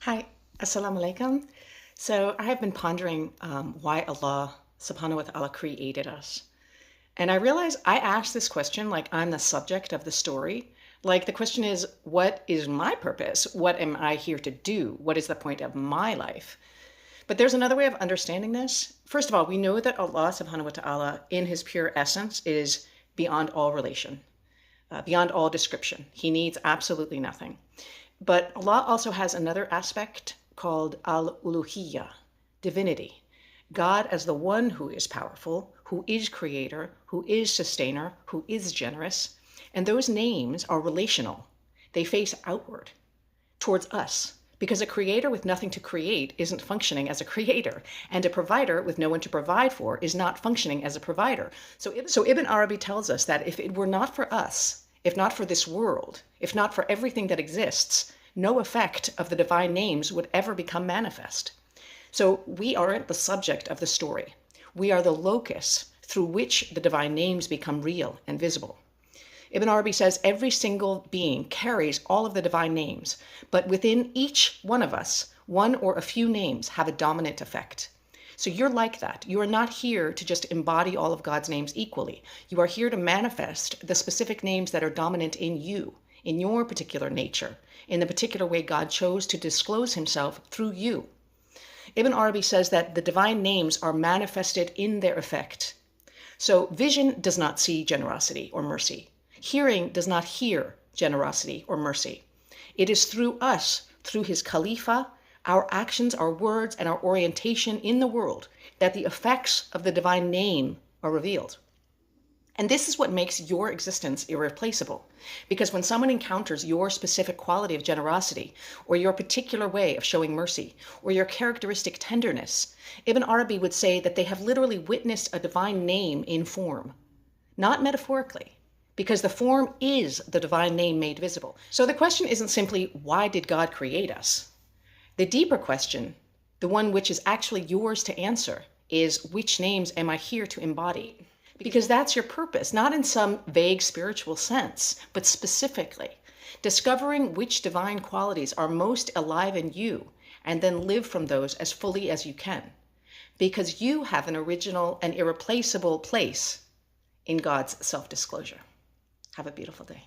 Hi, Assalamu alaikum. So I have been pondering why Allah subhanahu wa ta'ala created us. And I realize I ask this question like I'm the subject of the story. Like the question is, what is my purpose? What am I here to do? What is the point of my life? But there's another way of understanding this. First of all, we know that Allah subhanahu wa ta'ala in his pure essence is beyond all relation, beyond all description. He needs absolutely nothing. But Allah also has another aspect called al-uluhiyya, divinity. God as the one who is powerful, who is creator, who is sustainer, who is generous. And those names are relational. They face outward towards us, because a creator with nothing to create isn't functioning as a creator, and a provider with no one to provide for is not functioning as a provider. So Ibn Arabi tells us that if it were not for us, if not for this world, if not for everything that exists, no effect of the divine names would ever become manifest. So we aren't the subject of the story. We are the locus through which the divine names become real and visible. Ibn Arabi says every single being carries all of the divine names, but within each one of us, one or a few names have a dominant effect. So you're like that. You are not here to just embody all of God's names equally. You are here to manifest the specific names that are dominant in you, in your particular nature, in the particular way God chose to disclose himself through you. Ibn Arabi says that the divine names are manifested in their effect. So vision does not see generosity or mercy. Hearing does not hear generosity or mercy. It is through us, through his Khalifa, our actions, our words, and our orientation in the world, that the effects of the divine name are revealed. And this is what makes your existence irreplaceable. Because when someone encounters your specific quality of generosity, or your particular way of showing mercy, or your characteristic tenderness, Ibn Arabi would say that they have literally witnessed a divine name in form, not metaphorically, because the form is the divine name made visible. So the question isn't simply, why did God create us? The deeper question, the one which is actually yours to answer, is which names am I here to embody? Because that's your purpose, not in some vague spiritual sense, but specifically discovering which divine qualities are most alive in you, and then live from those as fully as you can. Because you have an original and irreplaceable place in God's self-disclosure. Have a beautiful day.